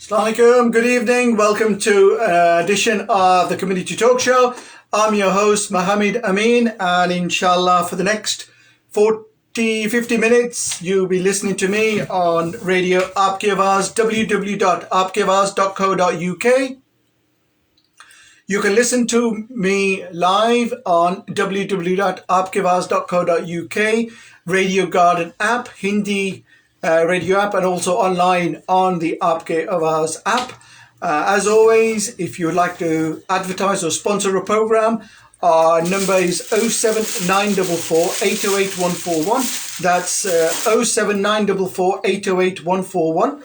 Assalamu alaikum, good evening. Welcome to an edition of the Community Talk Show. I'm your host, Mohammed Amin, and inshallah for the next 50 minutes, you'll be listening to me on Radio Aapki Awaaz, www.aapkiawaaz.co.uk. You can listen to me live on www.aapkiawaaz.co.uk, Radio Garden app, Hindi radio app, and also online on the Aapki Awaaz app. As always, if you would like to advertise or sponsor a program, our number is 07944 808 141. That's 07944 808 141.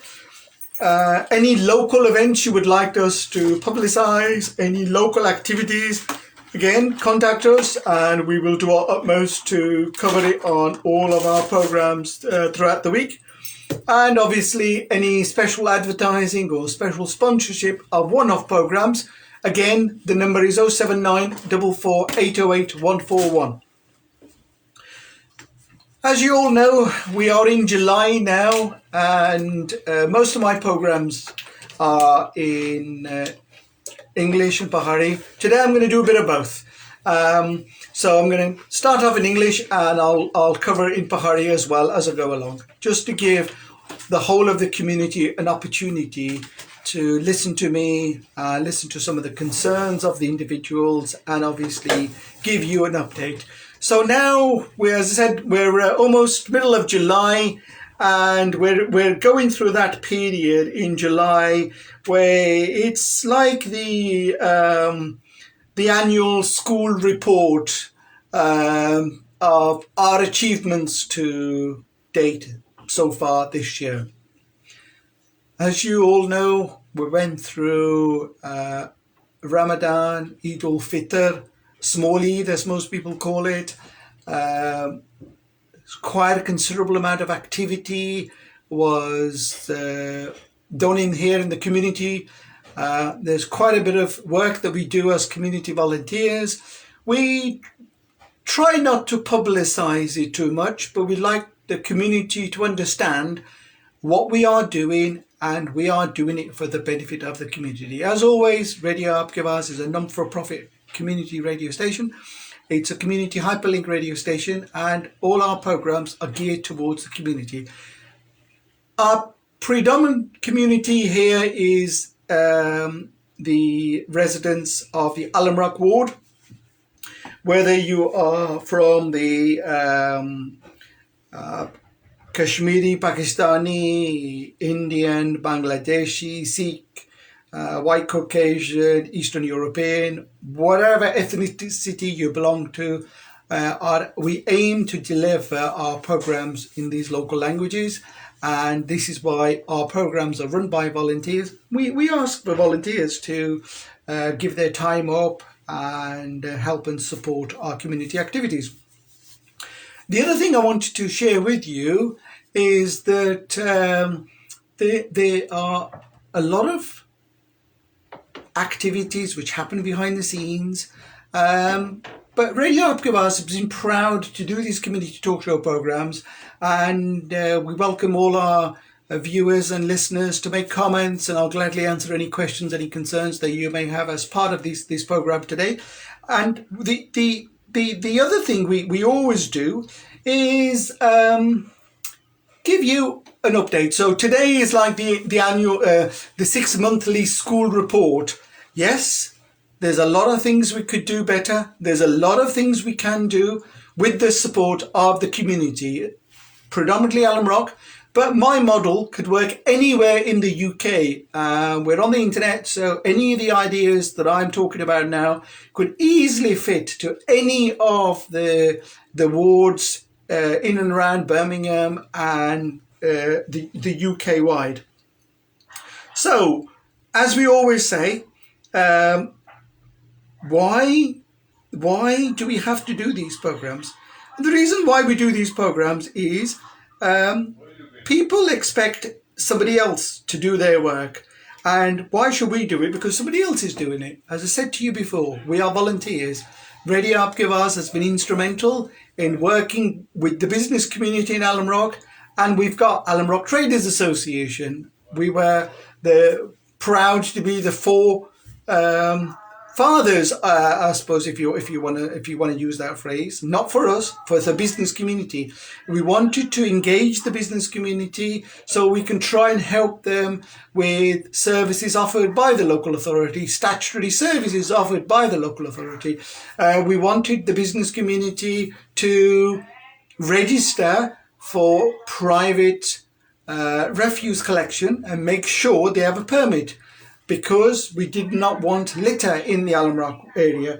Any local events you would like us to publicize, any local activities, again, contact us and we will do our utmost to cover it on all of our programs throughout the week. And obviously, any special advertising or special sponsorship of one-off programs, again, the number is 07944 808 141. As you all know, we are in July now, and most of my programs are in English and Pahari. Today I'm going to do a bit of both. So I'm going to start off in English and I'll cover it in Pahari as well as I go along, just to give the whole of the community an opportunity to listen to me, listen to some of the concerns of the individuals, and obviously give you an update. So now, as I said, we're almost middle of July, and we're going through that period in July where it's like the annual school report of our achievements to date so far this year. As you all know, we went through Ramadan, Eid al-Fitr, Small Eid as most people call it. Quite a considerable amount of activity was done in here in the community. There's quite a bit of work that we do as community volunteers. We try not to publicize it too much, but we like the community to understand what we are doing, and we are doing it for the benefit of the community. As always, Radio Aapki Awaaz is a non-for-profit community radio station. It's a community hyperlink radio station, and all our programs are geared towards the community. Our predominant community here is the residents of the Alam Rock ward. Whether you are from the Kashmiri, Pakistani, Indian, Bangladeshi, Sikh, White Caucasian, Eastern European, whatever ethnicity you belong to, we aim to deliver our programs in these local languages, and this is why our programs are run by volunteers. We ask for volunteers to give their time up and help and support our community activities. The other thing I wanted to share with you is that there are a lot of activities which happen behind the scenes, but Radio Aapki Awaaz has been proud to do these community talk show programs, and we welcome all our viewers and listeners to make comments, and I'll gladly answer any questions, any concerns that you may have as part of this program today. And the other thing we always do is give you an update. So today is like the annual, the 6 monthly school report. Yes, there's a lot of things we could do better. There's a lot of things we can do with the support of the community, predominantly Alam Rock, but my model could work anywhere in the UK. We're on the internet, so any of the ideas that I'm talking about now could easily fit to any of the wards in and around Birmingham and the UK wide. So, as we always say, why do we have to do these programs? And the reason why we do these programs is people expect somebody else to do their work. And why should we do it? Because somebody else is doing it. As I said to you before, we are volunteers. Radio Aapki Awaaz has been instrumental in working with the business community in Alam Rock, and we've got Alam Rock Traders Association We were proud to be the four fathers, I suppose, if you want to use that phrase. Not for us, for the business community. We wanted to engage the business community so we can try and help them with services offered by the local authority, statutory services offered by the local authority. We wanted the business community to register for private refuse collection and make sure they have a permit, because we did not want litter in the Alum Rock area.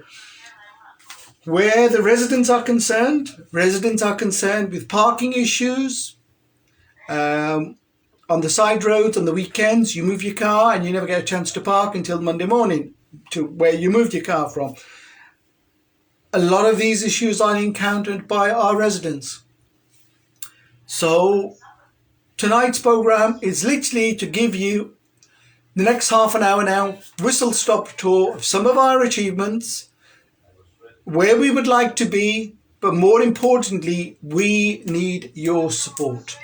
Where the residents are concerned with parking issues. On the side roads, on the weekends, you move your car and you never get a chance to park until Monday morning to where you moved your car from. A lot of these issues are encountered by our residents. So tonight's program is literally to give you the next half an hour now, whistle-stop tour of some of our achievements, where we would like to be, but more importantly, we need your support.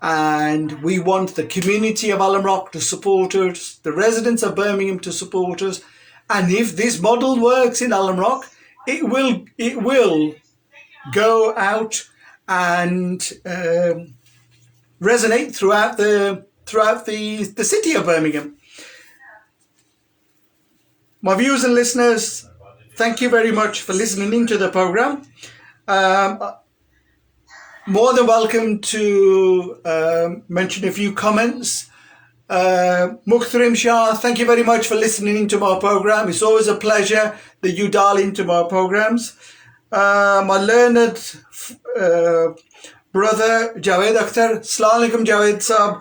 And we want the community of Alum Rock to support us, the residents of Birmingham to support us. And if this model works in Alum Rock, it will go out and resonate throughout the city of Birmingham. My viewers and listeners, thank you very much for listening into the program. More than welcome to mention a few comments. Mukhtarim Shah, thank you very much for listening into my program. It's always a pleasure that you dial into my programs. My learned brother Javed Akhtar, Assalamu alaikum Javed Saab.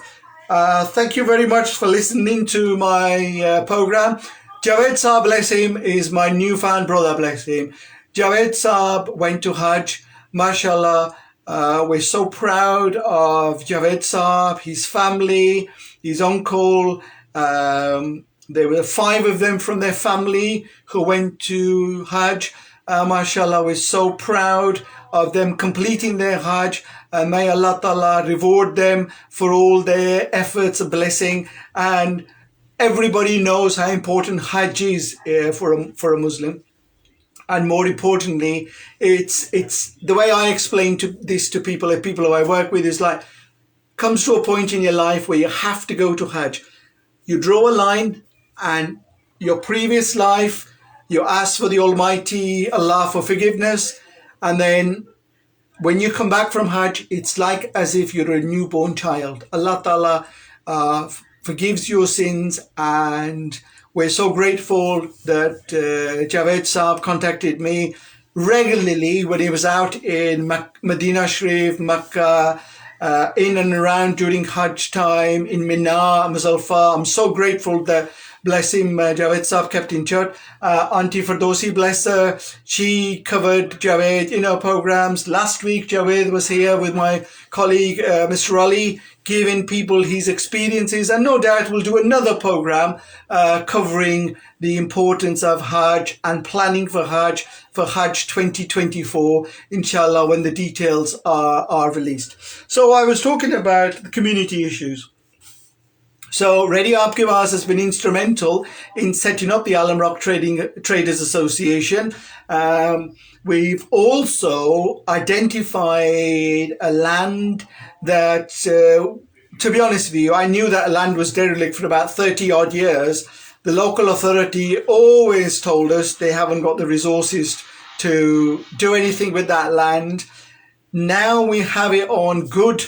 Thank you very much for listening to my program. Javed Saab, bless him, is my newfound brother, bless him. Javed Saab went to Hajj, mashallah. We're so proud of Javed Saab, his family, his uncle. There were 5 of them from their family who went to Hajj. Mashallah, we're so proud of them completing their Hajj. May Allah Ta'ala reward them for all their efforts and blessing. And everybody knows how important Hajj is for a Muslim. And more importantly, it's the way I explain this to people who I work with is like, comes to a point in your life where you have to go to Hajj. You draw a line, and your previous life, you ask for the Almighty Allah for forgiveness, and then when you come back from Hajj, it's like as if you're a newborn child. Allah Ta'ala forgives your sins, and we're so grateful that Javed Saab contacted me regularly when he was out in Medina Sharif, Makkah, in and around during Hajj time, in Mina, Muzdalifah. I'm so grateful that, bless him, Javed Saab kept in touch. Auntie Fardosi, bless her, she covered Javed in her programs. Last week, Javed was here with my colleague, Mr. Ali, giving people his experiences, and no doubt we'll do another program covering the importance of Hajj and planning for Hajj 2024, inshallah, when the details are released. So I was talking about the community issues. So Radio Aapke Awaaz has been instrumental in setting up the Alum Rock Traders Association. We've also identified a land that, to be honest with you, I knew that land was derelict for about 30 odd years. The local authority always told us they haven't got the resources to do anything with that land. Now we have it on good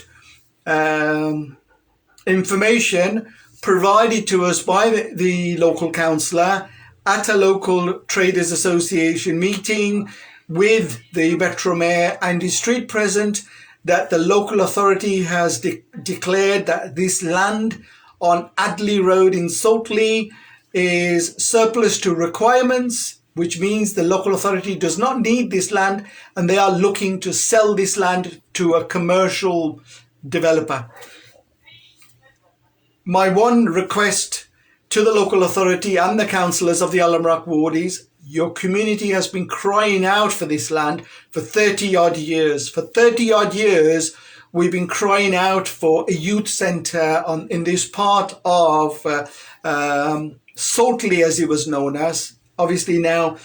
information provided to us by the local councillor at a local traders association meeting with the Metro Mayor and his street present, that the local authority has declared that this land on Adley Road in Saltley is surplus to requirements, which means the local authority does not need this land, and they are looking to sell this land to a commercial developer. My one request to the local authority and the councillors of the Alum Rock ward is, your community has been crying out for this land for 30 odd years. For 30 odd years, we've been crying out for a youth centre in this part of Saltley, as it was known as. Obviously now,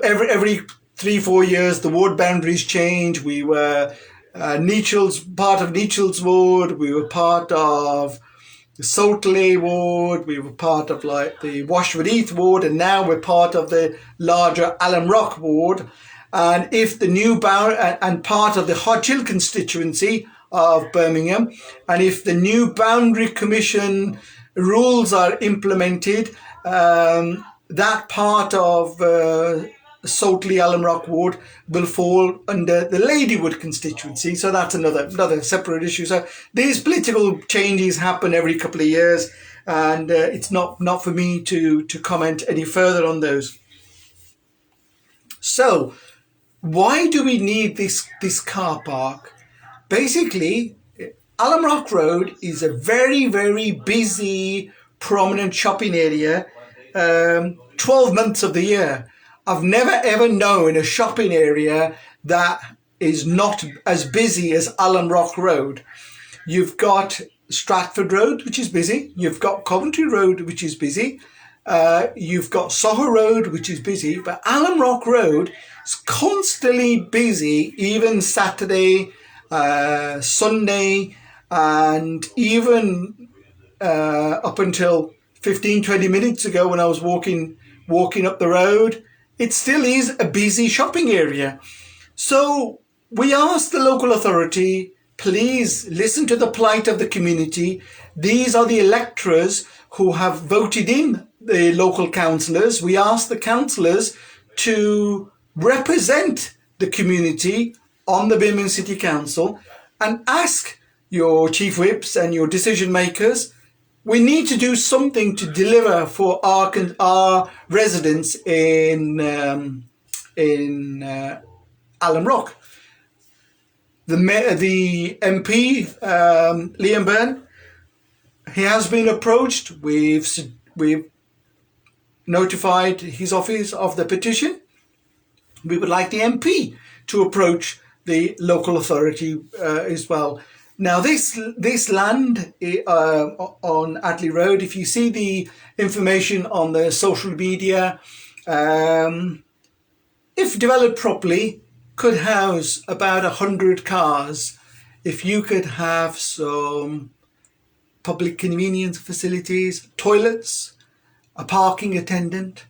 every 3-4 years, the ward boundaries change. We were part of Nechel's ward. We were part of the Saltley ward. We were part of like the Washwood Heath ward, and now we're part of the larger Alum Rock ward. And if the new and part of the Hodge Hill constituency of Birmingham, and if the new boundary commission rules are implemented, that part of Saltley Alum Rock ward will fall under the Ladywood constituency. So that's another separate issue. So these political changes happen every couple of years, and it's not for me to comment any further on those. So why do we need this car park? Basically, Alum Rock Road is a very, very busy, prominent shopping area 12 months of the year. I've never ever known a shopping area that is not as busy as Alum Rock Road. You've got Stratford Road, which is busy. You've got Coventry Road, which is busy. You've got Soho Road, which is busy. But Alum Rock Road is constantly busy, even Saturday, Sunday, and even up until 15-20 minutes ago when I was walking up the road. It still is a busy shopping area. So we ask the local authority, please listen to the plight of the community. These are the electors who have voted in the local councillors. We ask the councillors to represent the community on the Birmingham City Council and ask your chief whips and your decision makers, we need to do something to deliver for our residents in Alum Rock. The MP, Liam Byrne, he has been approached. We've notified his office of the petition. We would like the MP to approach the local authority as well. Now, this land on Atley Road, if you see the information on the social media, if developed properly, could house about 100 cars. If you could have some public convenience facilities, toilets, a parking attendant,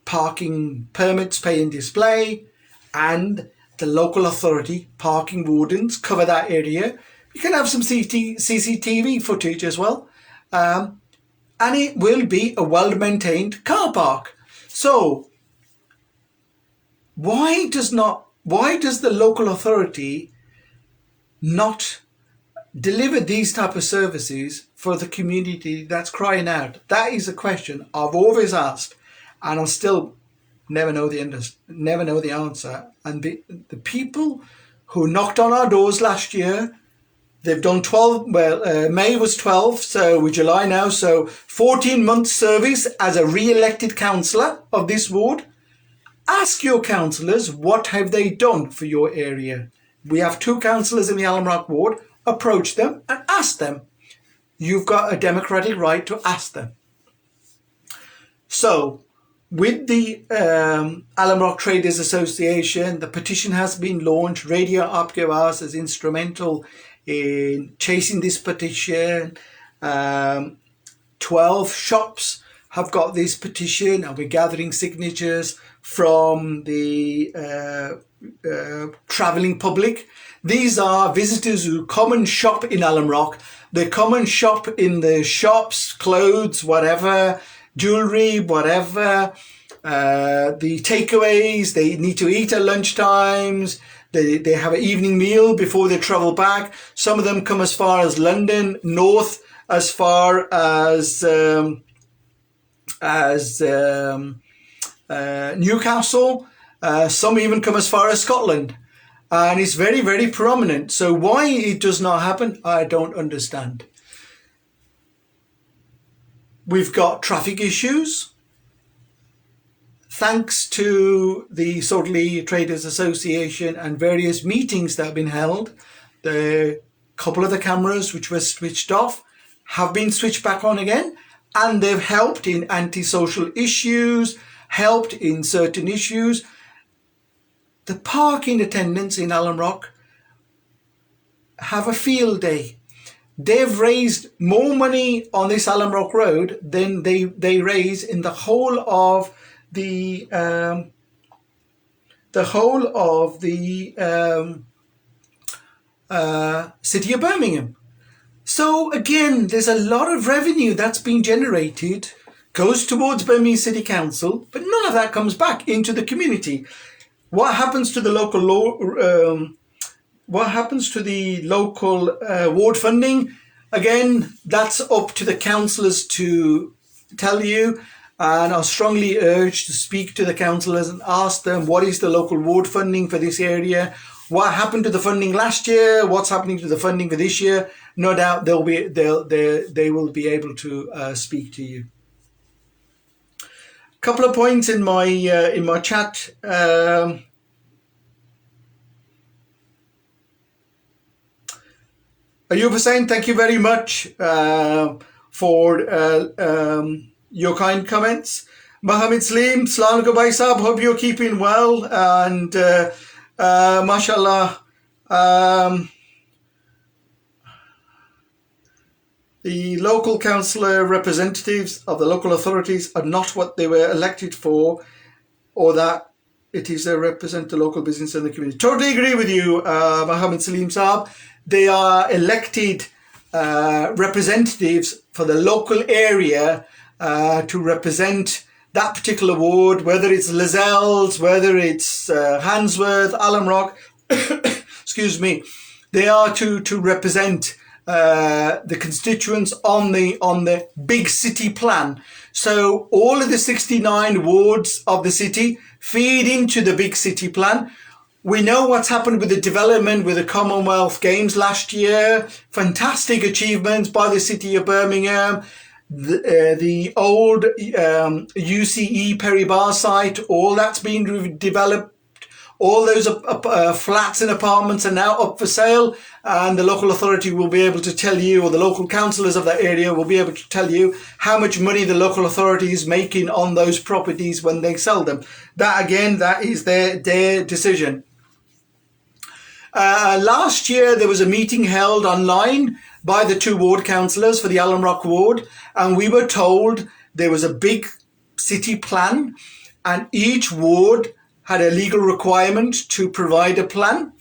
parking permits, pay and display, and the local authority, parking wardens, cover that area. You can have some CCTV footage as well. And it will be a well-maintained car park. So why does the local authority not deliver these type of services for the community that's crying out? That is a question I've always asked, and I still never know the answer. And the people who knocked on our doors last year, they've done 12, May was 12, so we're July now, so 14 months service as a re-elected councillor of this ward. Ask your councillors, what have they done for your area? We have 2 councillors in the Alum Rock ward. Approach them and ask them. You've got a democratic right to ask them. So, with the Alum Rock Traders Association, the petition has been launched. Radio Aapke Awaaz is instrumental in chasing this petition. 12 shops have got this petition, and we're gathering signatures from the travelling public. These are visitors who come and shop in Alum Rock. They come and shop in the shops, clothes, whatever, jewellery, whatever, the takeaways. They need to eat at lunchtimes. They have an evening meal before they travel back. Some of them come as far as London, north as far as Newcastle. Some even come as far as Scotland. And it's very, very prominent. So why it does not happen, I don't understand. We've got traffic issues. thanks to the Sodley Traders Association and various meetings that have been held, the couple of the cameras which were switched off have been switched back on again, and they've helped in antisocial issues, helped in certain issues. The parking attendants in Alum Rock have a field day. They've raised more money on this Alum Rock Road than they raise in the whole of the city of Birmingham. So again, there's a lot of revenue that's been generated, goes towards Birmingham City Council, but none of that comes back into the community. What happens to the local ward funding? Again, that's up to the councillors to tell you, and I strongly urge to speak to the councillors and ask them what is the local ward funding for this area, what happened to the funding last year, what's happening to the funding for this year. No doubt they will be able to speak to you. A couple of points in my chat. Ayub Hussain, thank you very much for your kind comments. Mohammed Salim, Salaam alaikum bhai sahab, hope you're keeping well, and mashallah, the local councillor representatives of the local authorities are not what they were elected for, or that it is to represent the local business and the community. Totally agree with you, Mohammed Salim Saab. They are elected representatives for the local area to represent that particular ward, whether it's Lascelles, whether it's Handsworth, Alum Rock, excuse me. They are to represent the constituents on the big city plan. So all of the 69 wards of the city feed into the big city plan. We know what's happened with the development with the Commonwealth Games last year. Fantastic achievements by the city of Birmingham. The old UCE Perry Bar site, all that's been developed. All those flats and apartments are now up for sale, and the local authority will be able to tell you, or the local councillors of that area will be able to tell you how much money the local authority is making on those properties when they sell them. That again, that is their decision. Last year there was a meeting held online by the two ward councillors for the Alum Rock ward, and we were told there was a big city plan and each ward had a legal requirement to provide a plan.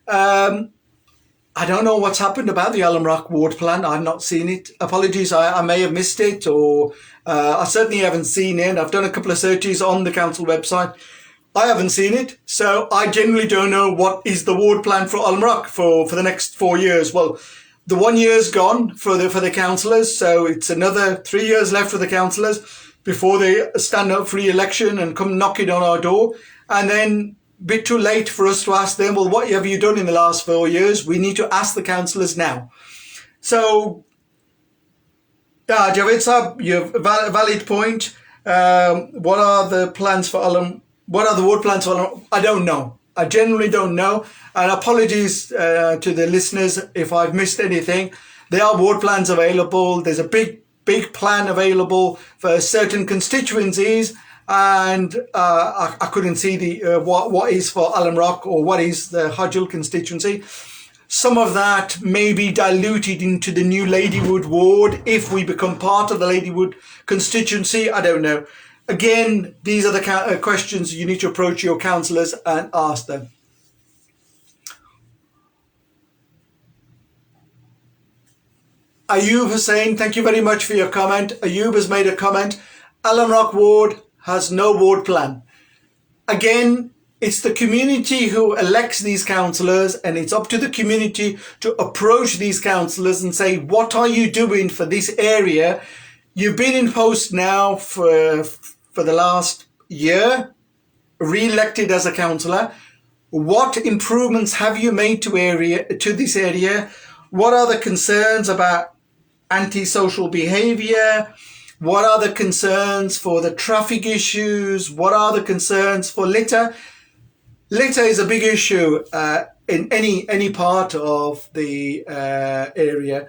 I don't know what's happened about the Alum Rock ward plan. I've not seen it. Apologies, I may have missed it, or I certainly haven't seen it. I've done a couple of searches on the council website. I haven't seen it, so I generally don't know what is the ward plan for Alum Rock for the next 4 years. Well, the 1 year's gone for the councillors, so it's another 3 years left for the councillors before they stand up for re-election and come knocking on our door. And then a bit too late for us to ask them, well, what have you done in the last 4 years? We need to ask the councillors now. So, Javed Saab, you have a valid point. What are the plans for Alum? What are the ward plans for Alum? I don't know. I generally don't know. And apologies to the listeners if I've missed anything. There are ward plans available. There's a big plan available for certain constituencies. And I couldn't see the what is for Alum Rock or what is the Hodgel constituency. Some of that may be diluted into the new Ladywood ward if we become part of the Ladywood constituency. I don't know. Again, these are the questions you need to approach your councillors and ask them. Ayub Hussain, thank you very much for your comment. Ayub has made a comment. Alum Rock ward has no ward plan. Again, it's the community who elects these councillors, and it's up to the community to approach these councillors and say, what are you doing for this area? You've been in post now for the last year, re-elected as a councillor. What improvements have you made to this area? What are the concerns about antisocial behaviour? What are the concerns for the traffic issues? What are the concerns for litter? Litter is a big issue in any part of the area.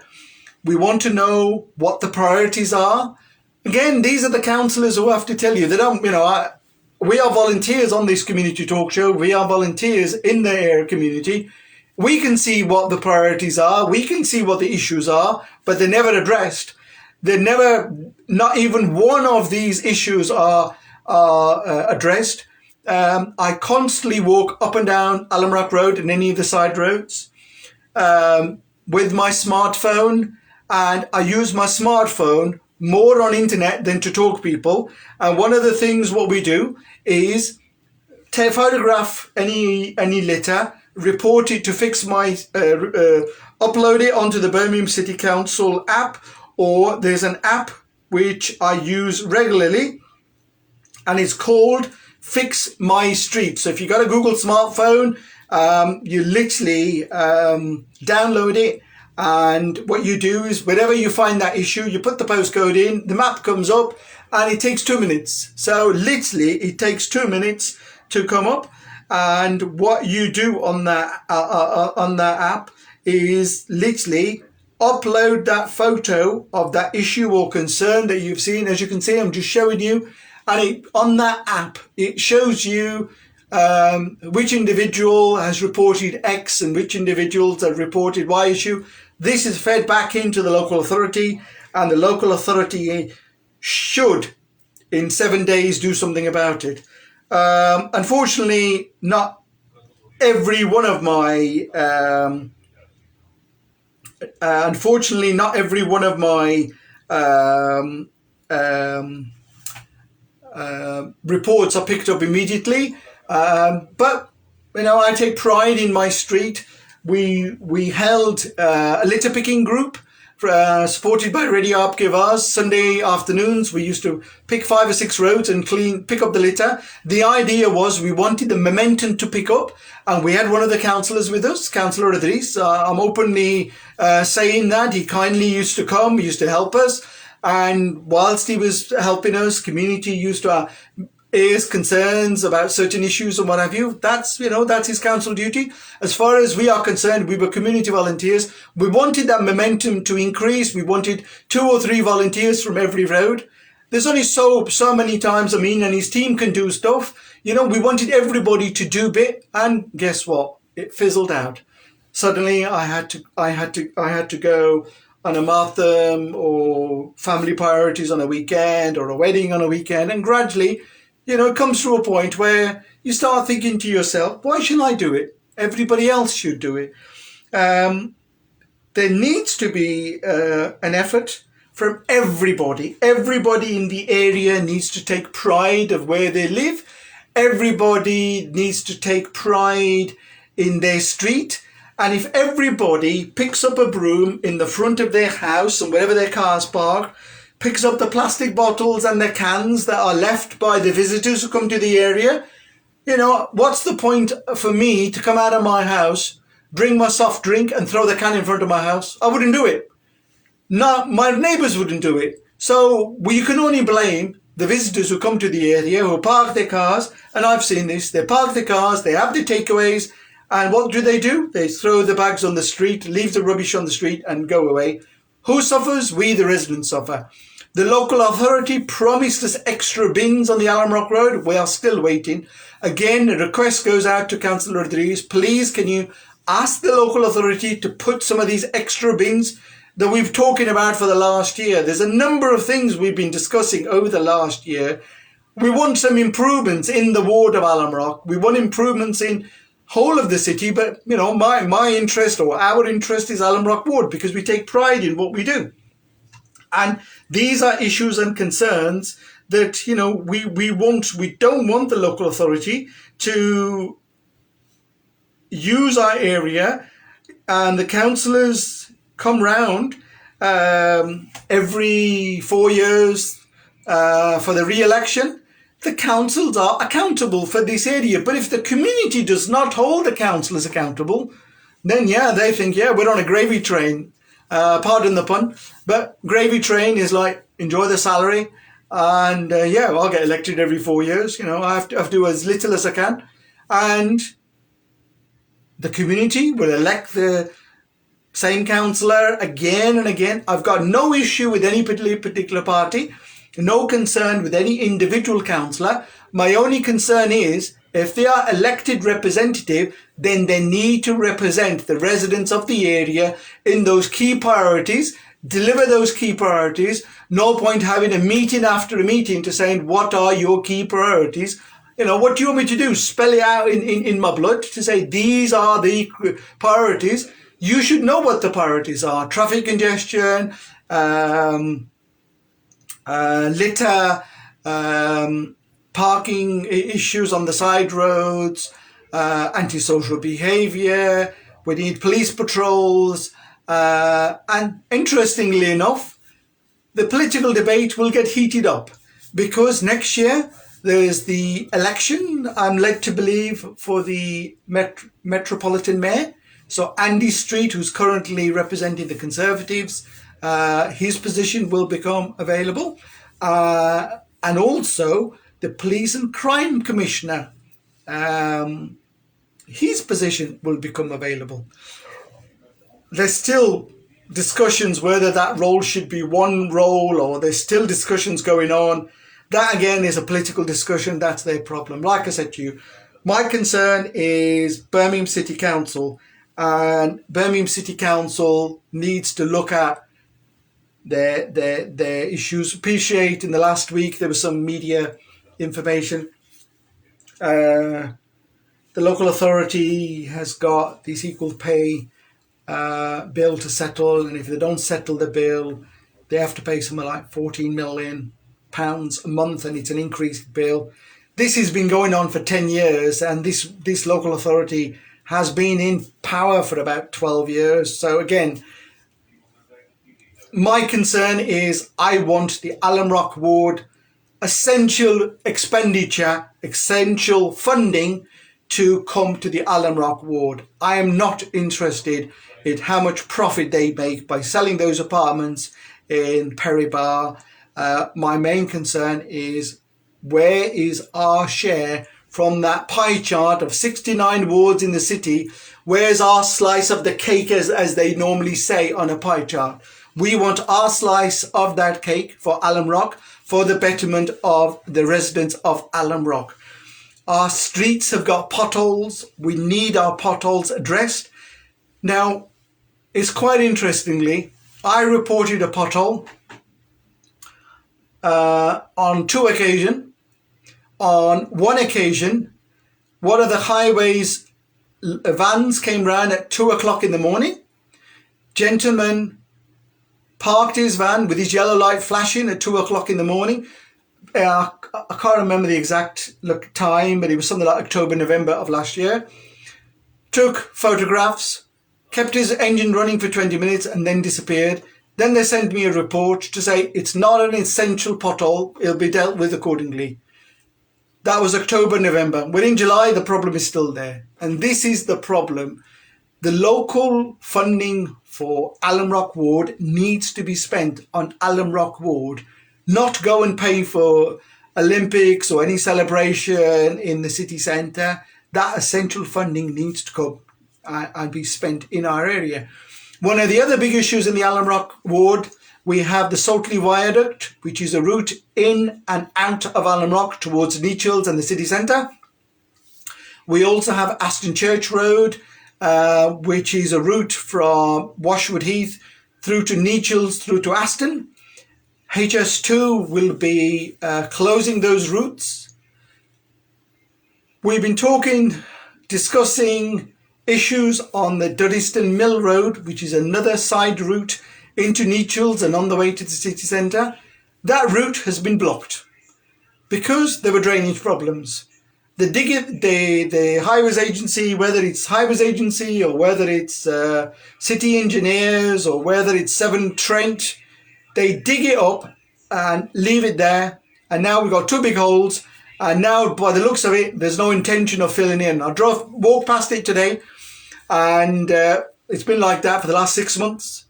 We want to know what the priorities are. Again, these are the councillors who have to tell you. They don't, we are volunteers on this community talk show. We are volunteers in the area community. We can see what the priorities are. We can see what the issues are, but they're never addressed. Not even one of these issues are addressed. I constantly walk up and down Alumrock Road and any of the side roads with my smartphone, and I use my smartphone more on internet than to talk to people. And one of the things what we do is photograph any litter, report it to fix my upload it onto the Birmingham City Council app, or there's an app which I use regularly, and it's called Fix My Street. So if you got a Google smartphone, you literally download it, and what you do is whenever you find that issue, you put the postcode in, the map comes up, and it takes 2 minutes. So literally it takes 2 minutes to come up. And what you do on that app is literally upload that photo of that issue or concern that you've seen. As you can see, I'm just showing you, and on that app it shows you which individual has reported X and which individuals have reported Y issue. This is fed back into the local authority, and the local authority should in 7 days do something about it. Unfortunately, not every one of my reports are picked up immediately. But I take pride in my street. We held a litter picking group supported by Radio Apkevaz. Sunday afternoons we used to pick 5 or 6 roads and pick up the litter. The idea was we wanted the momentum to pick up, and we had one of the councillors with us, Councillor Idris. I'm openly saying that. He kindly used to come, he used to help us, and whilst he was helping us, community used to his concerns about certain issues and what have you. That's his council duty. As far as we are concerned, we were community volunteers. We wanted that momentum to increase. We wanted 2 or 3 volunteers from every road. There's only so many times Amin and his team can do stuff. We wanted everybody to do bit, and guess what? It fizzled out. Suddenly I had to go on a marathon or family priorities on a weekend or a wedding on a weekend, and gradually it comes to a point where you start thinking to yourself, why shouldn't I do it? Everybody else should do it. There needs to be an effort from everybody. Everybody in the area needs to take pride of where they live. Everybody needs to take pride in their street. And if everybody picks up a broom in the front of their house and wherever their car's parked, picks up the plastic bottles and the cans that are left by the visitors who come to the area, what's the point for me to come out of my house, bring my soft drink and throw the can in front of my house? I wouldn't do it. No, my neighbours wouldn't do it. So you can only blame the visitors who come to the area, who park their cars, and I've seen this. They park their cars, they have the takeaways, and what do? They throw the bags on the street, leave the rubbish on the street and go away. Who suffers? We, the residents, suffer. The local authority promised us extra bins on the Alumrock Road. We are still waiting. Again, a request goes out to Councillor Idris. Please, can you ask the local authority to put some of these extra bins that we've talking about for the last year? There's a number of things we've been discussing over the last year. We want some improvements in the ward of Alumrock. We want improvements in whole of the city, but my interest or our interest is Alumrock Ward because we take pride in what we do. And these are issues and concerns that we don't want the local authority to use our area, and the councillors come round every 4 years for the re-election. The councils are accountable for this area, but if the community does not hold the councillors accountable, then they think we're on a gravy train. Pardon the pun, but gravy train is like enjoy the salary, and yeah, I'll get elected every 4 years. I have to do as little as I can, and the community will elect the same councillor again and again. I've got no issue with any particular party, no concern with any individual councillor. My only concern is if they are elected representative, then they need to represent the residents of the area in those key priorities, deliver those key priorities. No point having a meeting after a meeting to saying, what are your key priorities? What do you want me to do? Spell it out in my blood to say, these are the priorities. You should know what the priorities are. Traffic congestion, litter, parking issues on the side roads, antisocial behaviour. We need police patrols. And interestingly enough, the political debate will get heated up because next year there's the election, I'm led to believe, for the Metropolitan Mayor. So Andy Street, who's currently representing the Conservatives, his position will become available. And also the Police and Crime Commissioner, his position will become available. There's still discussions whether that role should be one role, or there's still discussions going on. That again is a political discussion. That's their problem. Like I said to you, my concern is Birmingham City Council, and Birmingham City Council needs to look at their issues. Appreciate in the last week there was some media information. The local authority has got this equal pay bill to settle, and if they don't settle the bill, they have to pay something like £14 million a month, and it's an increased bill. This has been going on for 10 years, and this local authority has been in power for about 12 years. So again, my concern is I want the Alum Rock Ward essential expenditure, essential funding to come to the Alum Rock Ward. I am not interested in how much profit they make by selling those apartments in Perry Bar. My main concern is, where is our share from that pie chart of 69 wards in the city? Where's our slice of the cake, as they normally say on a pie chart? We want our slice of that cake for Alum Rock, for the betterment of the residents of Alum Rock. Our streets have got potholes. We need our potholes addressed. Now, it's quite interestingly, I reported a pothole on 2 occasions. On one occasion, one of the highways vans came round at 2 o'clock in the morning. Gentleman parked his van with his yellow light flashing at 2 o'clock in the morning. I can't remember the exact time, but it was something like October, November of last year. Took photographs, kept his engine running for 20 minutes and then disappeared. Then they sent me a report to say it's not an essential pothole, it'll be dealt with accordingly. That was October, November. We're in July, the problem is still there. And this is the problem. The local funding for Alum Rock Ward needs to be spent on Alum Rock Ward, not go and pay for Olympics or any celebration in the city centre. That essential funding needs to come and be spent in our area. One of the other big issues in the Alum Rock Ward, we have the Saltley Viaduct, which is a route in and out of Alum Rock towards Nechells and the city centre. We also have Aston Church Road, which is a route from Washwood Heath through to Nechells, through to Aston. HS2 will be closing those routes. We've been discussing issues on the Duddiston Mill Road, which is another side route into Nechells and on the way to the city centre. That route has been blocked because there were drainage problems. The highways agency, whether it's highways agency or whether it's city engineers or whether it's Severn Trent, they dig it up and leave it there. And now we've got 2 big holes. And now, by the looks of it, there's no intention of filling in. I walked past it today, and it's been like that for the last 6 months.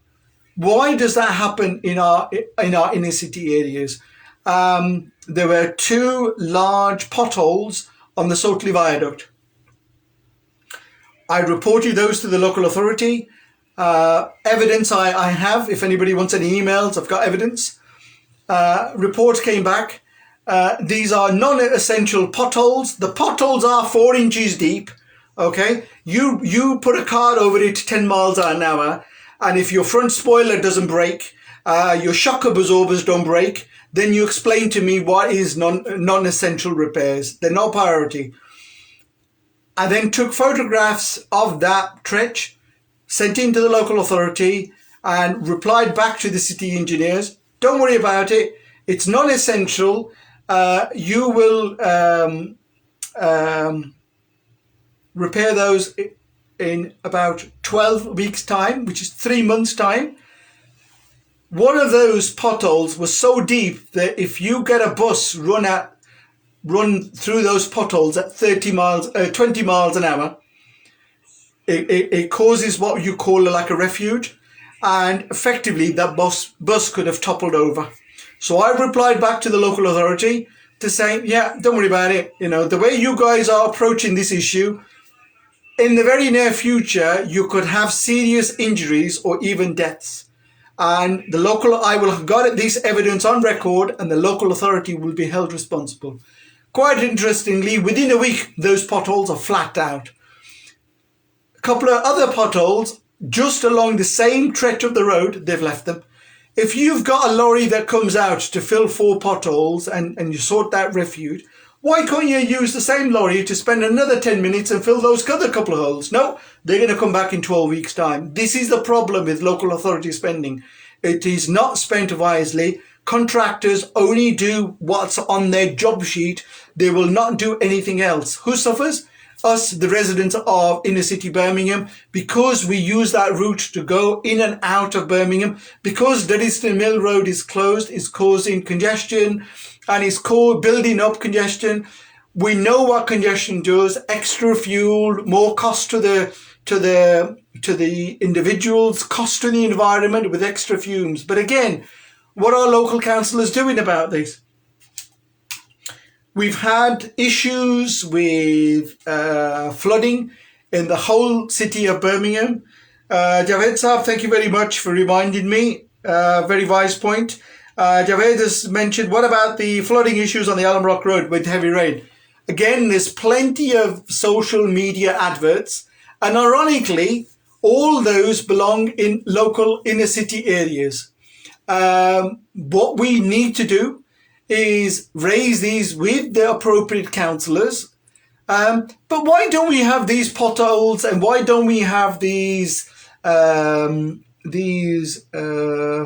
Why does that happen in our inner city areas? There were two large potholes on the Sotley Viaduct. I reported those to the local authority. Evidence I have, if anybody wants any emails, I've got evidence. Reports came back. These are non-essential potholes. The potholes are 4 inches deep. Okay, you put a car over it 10 miles an hour, and if your front spoiler doesn't break, your shock absorbers don't break, then you explain to me what is non-essential repairs. They're not priority. I then took photographs of that trench, sent it to the local authority, and replied back to the city engineers, don't worry about it, it's non-essential. You will repair those in about 12 weeks' time, which is 3 months' time. One of those potholes was so deep that if you get a bus run through those potholes at 20 miles an hour, it causes what you call like a refuge, and effectively that bus could have toppled over. So I replied back to the local authority to say, yeah, don't worry about it. You know, the way you guys are approaching this issue, in the very near future, you could have serious injuries or even deaths. And I will have got this evidence on record, and the local authority will be held responsible. Quite interestingly, within a week, those potholes are flat out. A couple of other potholes just along the same stretch of the road, they've left them. If you've got a lorry that comes out to fill 4 potholes and you sort that refuge, why can't you use the same lorry to spend another 10 minutes and fill those other couple of holes? No, they're going to come back in 12 weeks' time. This is the problem with local authority spending. It is not spent wisely. Contractors only do what's on their job sheet. They will not do anything else. Who suffers? Us, the residents of inner city Birmingham, because we use that route to go in and out of Birmingham, because Duddeston Mill Road is closed, is causing congestion and is building up congestion. We know what congestion does: extra fuel, more cost to the individuals, cost to the environment with extra fumes. But again, what are local councillors doing about this? We've had issues with flooding in the whole city of Birmingham. Javed Saab, thank you very much for reminding me. Very wise point. Javed has mentioned, what about the flooding issues on the Alum Rock Road with heavy rain? Again, there's plenty of social media adverts, and ironically, all those belong in local inner city areas. What we need to do is raise these with the appropriate councillors. But why don't we have these potholes, and why don't we have these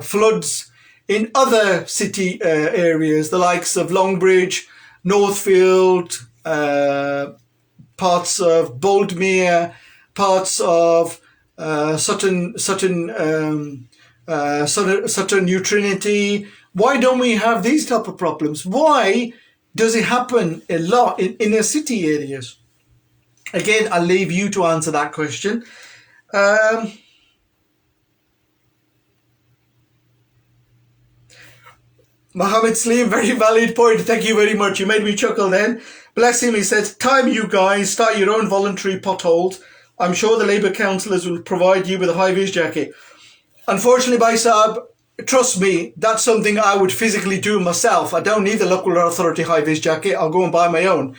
floods in other city areas, the likes of Longbridge, Northfield, parts of Boldmere, parts of Sutton New Trinity? Why don't we have these type of problems? Why does it happen a lot in inner city areas? Again, I'll leave you to answer that question. Mohammed Slim, very valid point. Thank you very much. You made me chuckle then. Bless him. He says, time you guys start your own voluntary potholes. I'm sure the Labour councillors will provide you with a high-vis jacket. Unfortunately, Bhai Saab, trust me, that's something I would physically do myself. I don't need the local authority high-vis jacket. I'll go and buy my own.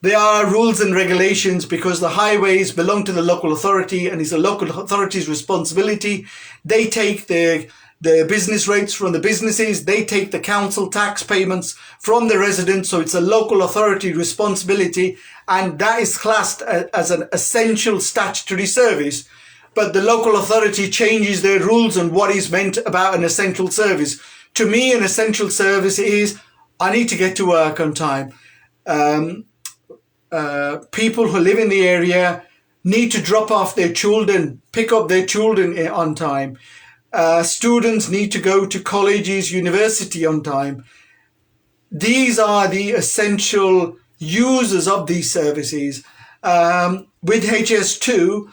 There are rules and regulations because the highways belong to the local authority, and it's the local authority's responsibility. They take the business rates from the businesses. They take the council tax payments from the residents. So it's a local authority responsibility, and that is classed as an essential statutory service. But the local authority changes their rules on what is meant about an essential service. To me, an essential service is I need to get to work on time. People who live in the area need to drop off their children, pick up their children on time. Students need to go to colleges, university on time. These are the essential users of these services. With HS2,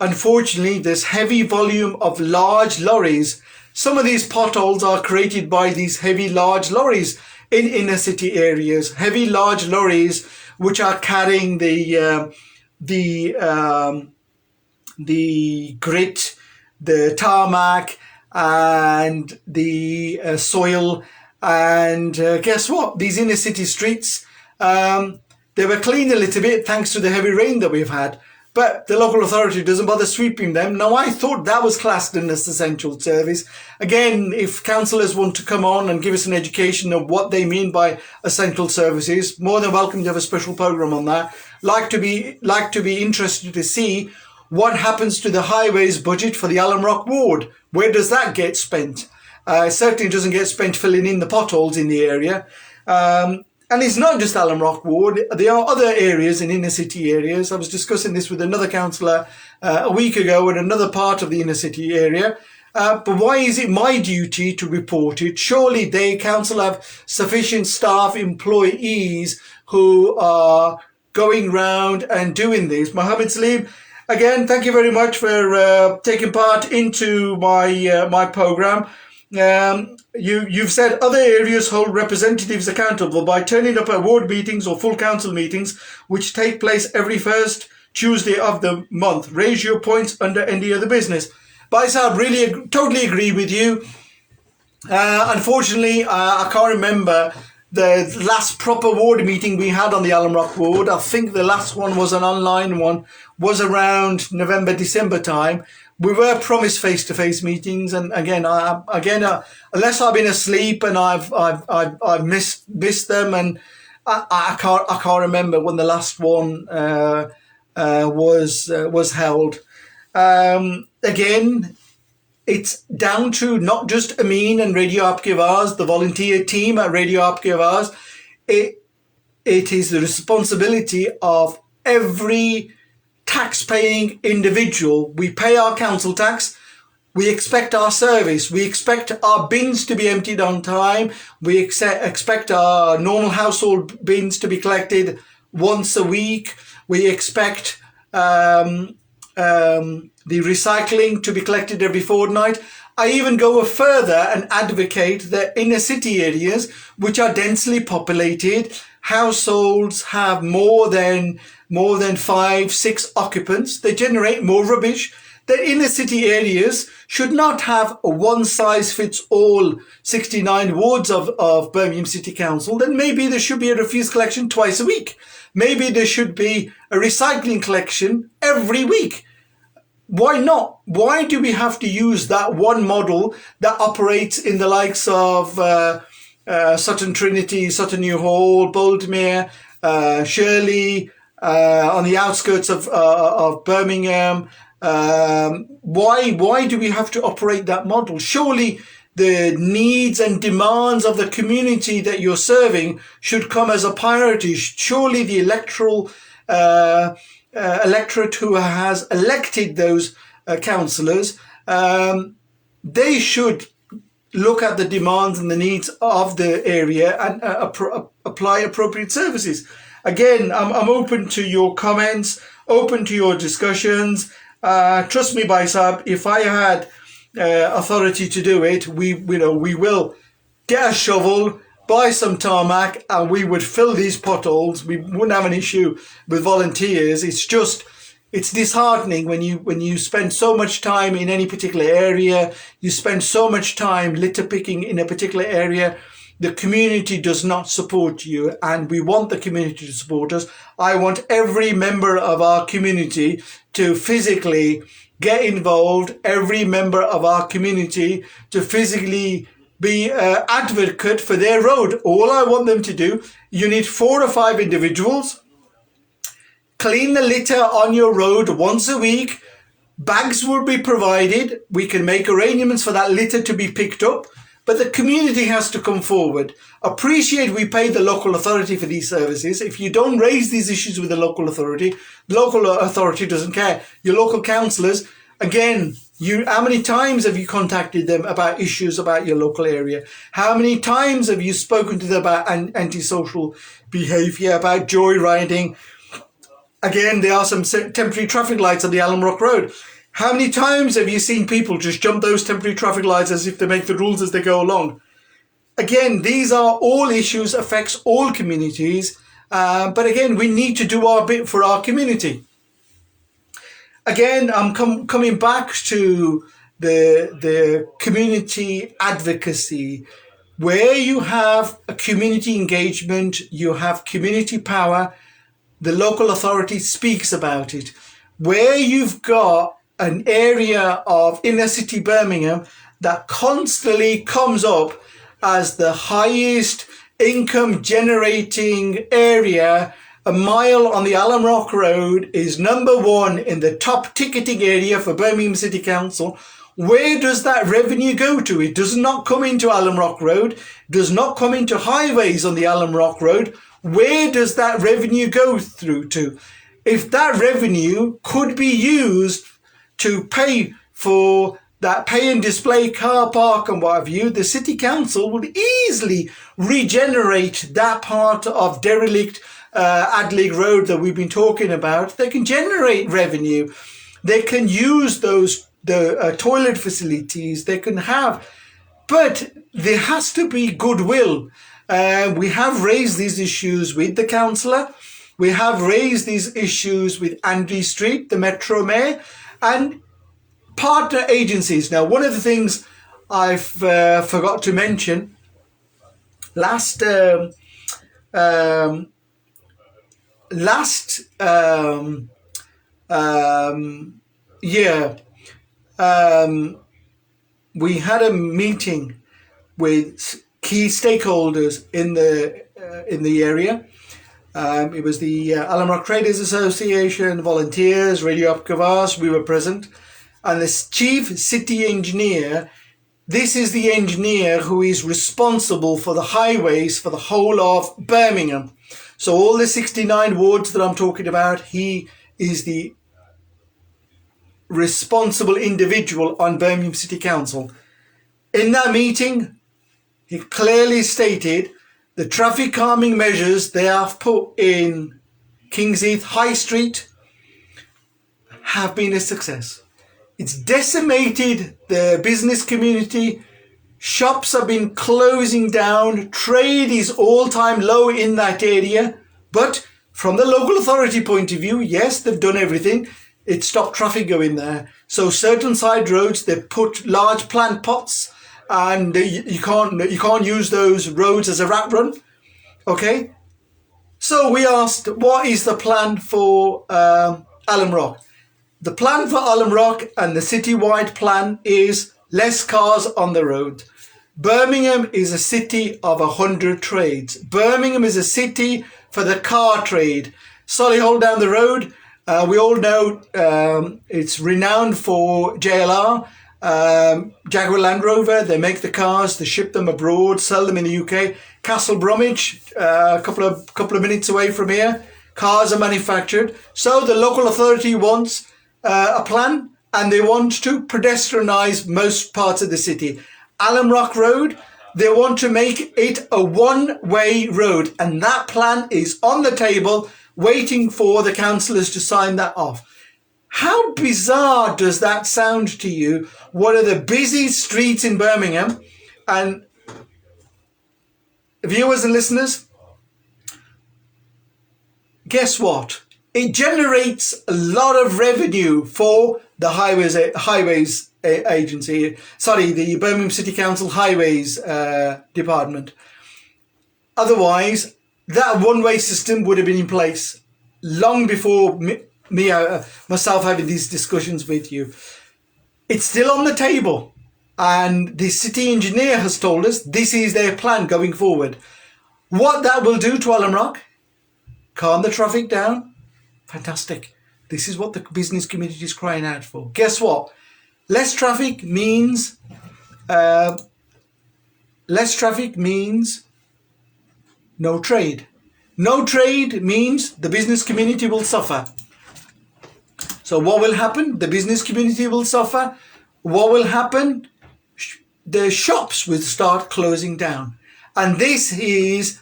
unfortunately, there's heavy volume of large lorries. Some of these potholes are created by these heavy large lorries in inner city areas. Heavy large lorries which are carrying the grit, the tarmac, and the soil. And guess what? These inner city streets, they were cleaned a little bit thanks to the heavy rain that we've had. But the local authority doesn't bother sweeping them. Now, I thought that was classed in as essential service. Again, if councillors want to come on and give us an education of what they mean by essential services, more than welcome to have a special programme on that. Like to be interested to see what happens to the highways budget for the Alum Rock ward. Where does that get spent? It certainly doesn't get spent filling in the potholes in the area. And it's not just Alum Rock ward. There are other areas in inner city areas. I was discussing this with another councillor a week ago in another part of the inner city area. But why is it my duty to report it? Surely they, council, have sufficient staff, employees who are going round and doing this. Mohammed Salim, again, thank you very much for taking part into my programme. You've said other areas hold representatives accountable by turning up at ward meetings or full council meetings, which take place every first Tuesday of the month. Raise your points under any other business. Baisab, really totally agree with you. Unfortunately, I can't remember the last proper ward meeting we had on the Alum Rock ward. I think the last one was an online one, was around November, December time. We were promised face-to-face meetings, and again, unless I've been asleep and I've missed them, and I can't remember when the last one was held. Again, it's down to not just Amin and Radio Aapke Awaaz, the volunteer team at Radio Aapke Awaaz. It is the responsibility of every tax-paying individual. We pay our council tax. We expect our service. We expect our bins to be emptied on time. We expect our normal household bins to be collected once a week. We expect the recycling to be collected every fortnight. I even go further and advocate that inner city areas, which are densely populated, households have more than 5-6 occupants. They generate more rubbish. That inner city areas should not have a one-size-fits-all 69 wards of Birmingham City Council. Then maybe there should be a refuse collection twice a week. Maybe there should be a recycling collection every week. Why not? Why do we have to use that one model that operates in the likes of Sutton Trinity, Sutton New Hall, Boldmere, Shirley, on the outskirts of Birmingham? Why do we have to operate that model? Surely the needs and demands of the community that you're serving should come as a priority. Surely the electorate who has elected those councillors, they should look at the demands and the needs of the area and apply appropriate services. Again, I'm open to your comments, open to your discussions. Trust me, Baisab, if I had authority to do it, we will get a shovel, buy some tarmac, and we would fill these potholes. We wouldn't have an issue with volunteers. It's disheartening when you spend so much time in any particular area, you spend so much time litter picking in a particular area. The community does not support you, and we want the community to support us. I want every member of our community to physically get involved, every member of our community to physically be an advocate for their road. All I want them to do, you need 4 or 5 individuals. Clean the litter on your road once a week. Bags will be provided. We can make arrangements for that litter to be picked up. But the community has to come forward. Appreciate we pay the local authority for these services. If you don't raise these issues with the local authority doesn't care. Your local councillors, again, how many times have you contacted them about issues about your local area? How many times have you spoken to them about antisocial behaviour, about joyriding? Again, there are some temporary traffic lights on the Alum Rock Road. How many times have you seen people just jump those temporary traffic lights as if they make the rules as they go along? Again, these are all issues, affects all communities. But again, we need to do our bit for our community. Again, I'm coming back to the community advocacy, where you have a community engagement, you have community power, the local authority speaks about it. Where you've got an area of inner city Birmingham that constantly comes up as the highest income generating area, a mile on the Alum Rock Road is number one in the top ticketing area for Birmingham City Council. Where does that revenue go to? It does not come into Alum Rock Road, does not come into highways on the Alum Rock Road. Where does that revenue go through to? If that revenue could be used to pay for that pay and display car park and what have you, the City Council would easily regenerate that part of derelict Adlig Road that we've been talking about. They can generate revenue. They can use the toilet facilities. They can have, but there has to be goodwill. We have raised these issues with the councillor. We have raised these issues with Andy Street, the Metro Mayor, and partner agencies. Now, one of the things I've forgot to mention, last year, we had a meeting with key stakeholders in the area. It was the Alum Rock Traders Association, volunteers, Radio Upcavars, we were present. And the chief city engineer, this is the engineer who is responsible for the highways for the whole of Birmingham. So all the 69 wards that I'm talking about, he is the responsible individual on Birmingham City Council. In that meeting, he clearly stated the traffic calming measures they have put in Kings Heath High Street have been a success. It's decimated the business community. Shops have been closing down. Trade is all-time low in that area. But from the local authority point of view, yes, they've done everything. It stopped traffic going there. So certain side roads, they put large plant pots, and you can't use those roads as a rat run. Okay. So we asked, what is the plan for Alum Rock? The plan for Alum Rock and the citywide plan is less cars on the road. Birmingham is a city of 100 trades. Birmingham is a city for the car trade. Solihull down the road, we all know it's renowned for JLR, Jaguar Land Rover. They make the cars, they ship them abroad, sell them in the UK. Castle Bromwich, a couple of minutes away from here, cars are manufactured. So the local authority wants a plan, and they want to pedestrianise most parts of the city. Alum Rock Road, they want to make it a one-way road, and that plan is on the table waiting for the councillors to sign that off. How bizarre does that sound to you? One of the busy streets in Birmingham, and viewers and listeners, guess what? It generates a lot of revenue for the highways agency. Sorry, the Birmingham City Council Highways Department. Otherwise, that one-way system would have been in place long before myself having these discussions with you. It's still on the table, and the city engineer has told us this is their plan going forward. What that will do to Alum Rock? Calm the traffic down. Fantastic. This is what the business community is crying out for. Guess what? Less traffic means no trade. No trade means the business community will suffer. So what will happen? The business community will suffer. What will happen? The shops will start closing down. And this is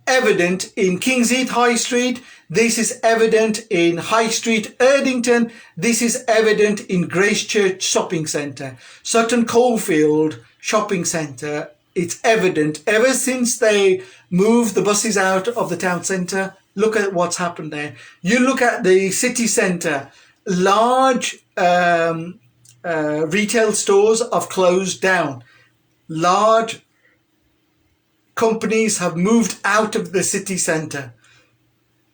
evident in Kingsheath High Street. This is evident in High Street, Erdington. This is evident in Gracechurch Shopping Centre. Sutton Coldfield Shopping Centre. It's evident ever since they moved the buses out of the town centre. Look at what's happened there. You look at the city centre. Large retail stores have closed down. Large companies have moved out of the city centre.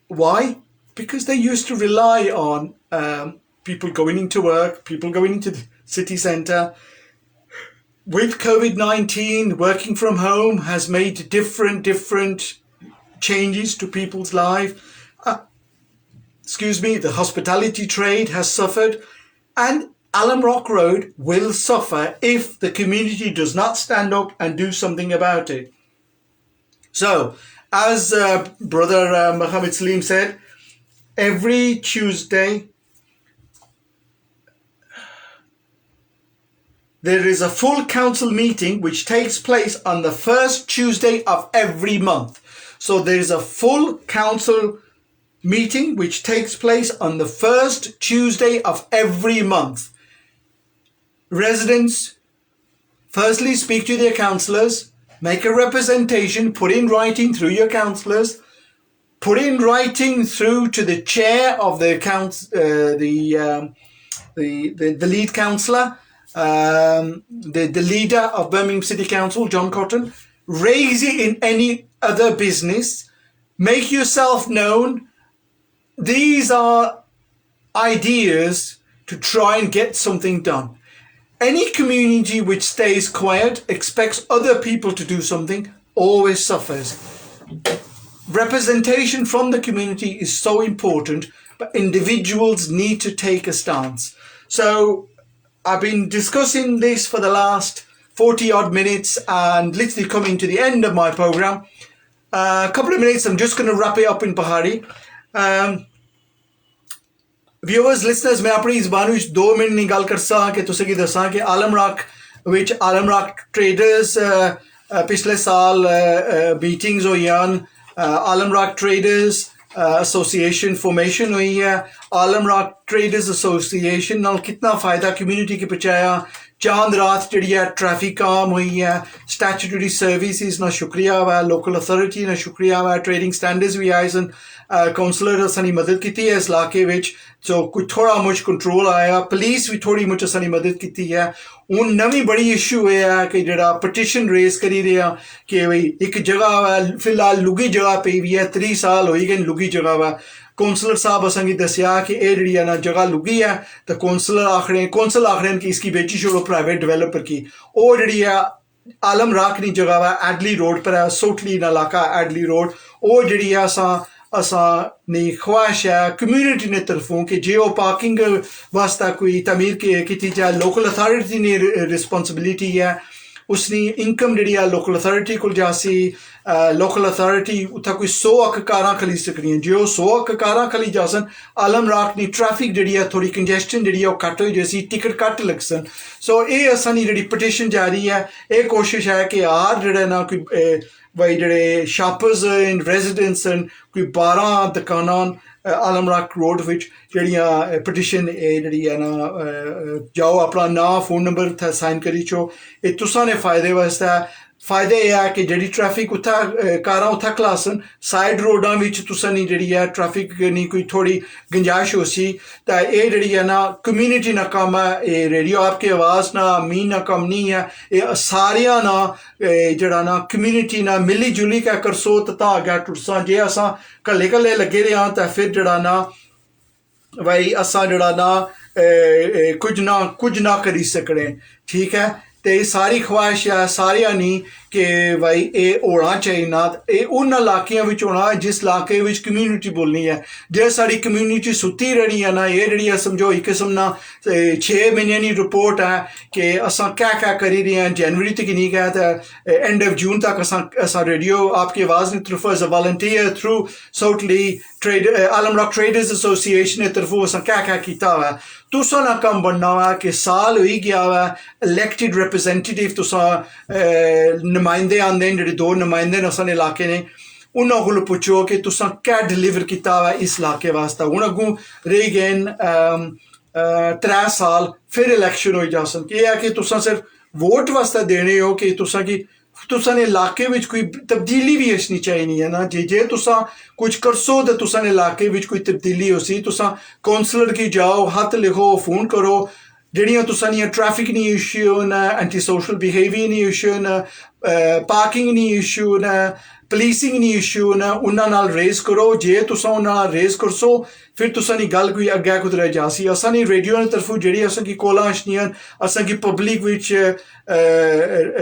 Why? Because they used to rely on people going into work, people going into the city centre. With COVID-19, working from home has made different changes to people's life. The hospitality trade has suffered, and Alum Rock Road will suffer if the community does not stand up and do something about it. So, as Brother Mohammed Salim said, every Tuesday there is a full council meeting which takes place on the first Tuesday of every month. So there is a full council meeting which takes place on the first Tuesday of every month. Residents firstly speak to their councillors, make a representation, put in writing through your councillors, put in writing through to the chair of the lead councillor, the leader of Birmingham City Council, John Cotton. Raise it in any other business. Make yourself known. These are ideas to try and get something done. Any community which stays quiet, expects other people to do something, always suffers. Representation from the community is so important, but individuals need to take a stance. So I've been discussing this for the last 40 odd minutes and literally coming to the end of my program. A couple of minutes, I'm just going to wrap it up in Pahari. Viewers, listeners, मैं अपनी ज़बान विच 2 minute नहीं गल कर सा कि तुसें की दसां कि आलम रॉक ट्रेडर्स पिछले साल मीटिंग्स होईयां आलम रॉक ट्रेडर्स एसोसिएशन फॉर्मेशन हुई है आलम रॉक ट्रेडर्स एसोसिएशन नाल कितना फ़ायदा कम्यूनिटी के पहुंचाया चांद रात जिहड़ी है ट्रैफिक काम हुई है स्टैचूटरी सर्विसेज ना शुक्रिया वा लोकल अथॉरिटी ना शुक्रिया वा ट्रेडिंग स्टैंडर्ड्स भी आए सन काउंसलर असानी मदद की है इस इलाके विच सो कोई थोड़ा मुझ कंट्रोल आया पुलिस भी थोड़ी मुझ असानी मदद की है हूँ नवी बड़ी इशू है कि जरा पटिशन रेस करी रहा कि भाई एक जगह फिलहाल लुगी जगह पे भी है 3 साल हो गए लुगी जगह वा कौंसलर साहब असेंगी दसिया कि यह जी ना जगह लुगी है तो कौंसल आखड़े कि इसकी बेची छोड़ो प्राइवेट डिवेलपर की वो जी आलम राख नी जगह वा एडली रोड पर है सोटली इलाका एडली रोड वो जी असा ने ख्वाहिश है कम्यूनिटी ने तरफों कि जो पार्किंग वास्ता कोई तमीर की जाए लोकल अथॉरिटी ने रिस्पॉन्सिबिलिटी है उसनी इनकम जी लोकल अथॉरिटी को जासी लोकल अथॉरिटी उत्थे कोई 100 अक कारां खली सकदियां जो 100 अक कारां खली जासन आलम राख नी ट्रैफिक जी थोड़ी कंजेस्टन जी घट हो जासी टिकट घट लगसन सो ये असानी जी पटिशन जारी है ये कोशिश है कि यार जड़ा ना कोई भाई जड़े शॉपर्स इन रेजिडेंट्स कोई 12 दुकानां आलम राख रोड विच जड़ियां पटिशन जी है ना जाओ अपना नाम फोन नंबर साइन करी चो ये तुसा ने फायदे वास्ते फायदे यह है कि जी ट्रैफिक उत्थे कारां उत्थे खलासन साइड रोडां विच तुसां नी जी है ट्रैफिक नी कोई थोड़ी गुंजाइश हो सी तो ये जी है ना कम्यूनिटी ना कम है ये रेडियो आपकी आवाज़ ना अमीन ना कम नहीं है ये सारिया ना जड़ा ना कम्यूनिटी ना मिली जुली कै करसो तो धागा टुटसा जे असां कल्ले कल्ले लगे रहे तो फिर जड़ा ना भाई असां जड़ा ना कुछ ना करी सकने ठीक है तो सारी ख्वाहिश है सारिया नहीं कि भाई ये होना चाहिए ना ये उन इलाकों में होना जिस इलाके में कम्यूनिटी बोलनी है जे साड़ी कम्यूनिटी सुती रहनी है ना ये जी समझो एक किस्म ना 6 महीने की रिपोर्ट है कि असा क्या करी रहे हैं जनवरी तक नहीं गया तो एंड ऑफ जून तक असा रेडियो आपकी आवाज़ ने तरफ एज अ वॉलंटियर थ्रू साउथली आलम राख ट्रेडर्स एसोसिएशन ने तरफों असा क्या किया हुआ है तुसा ना कम बनना हुआ कि साल हो ही गया हुआ इलैक्टेड रिप्रेजेंटेटिव तुसा नुमाइंदे आंदे जो 2 नुमाइंदे न असां इलाके ने उन्होंने कोल पुछो कि तुसां क्या डिलीवर किया हुआ इस इलाके वास्ते। हुण अग्गों रही गए 3 साल फिर इलैक्शन हो जासन कि यह है कि तुसां सिर्फ वोट वास्ते देने हो कि तुसां की तुसां ने इलाके विच कोई तब्दीली भी असनी चाहिए है ना। जे तुसां कुछ करसो तो तुसां ने इलाके विच कोई तब्दीली हो सी। तुसां कौंसलर की जाओ, हत्थ लिखो, फोन करो, ਜਿਹੜੀਆਂ ਤੁਸਾਂ ਦੀਆਂ ਟ੍ਰੈਫਿਕ ਨਹੀਂ ਇਸ਼ੂ ਨੇ, ਐਂਟੀ ਸੋਸ਼ਲ ਬਿਹੇਵੀਅਰ ਨਹੀਂ ਇਸ਼ੂ ਨੇ, ਪਾਰਕਿੰਗ ਨਹੀਂ ਇਸ਼ੂ ਨੇ, ਪੁਲਿਸਿੰਗ ਨਹੀਂ ਇਸ਼ੂ ਨੇ, ਉਹਨਾਂ ਨਾਲ ਰੇਜ਼ ਕਰੋ। ਜੇ ਤੁਸਾਂ ਉਹਨਾਂ ਨਾਲ ਰੇਜ਼ ਕਰਸੋ फिर तुसां दी गल कोई अग्गै कुतरे जासी। असां दी रेडियो दी तरफों जेह्ड़ी असां की कॉलां आशनियां, असां की पब्लिक विच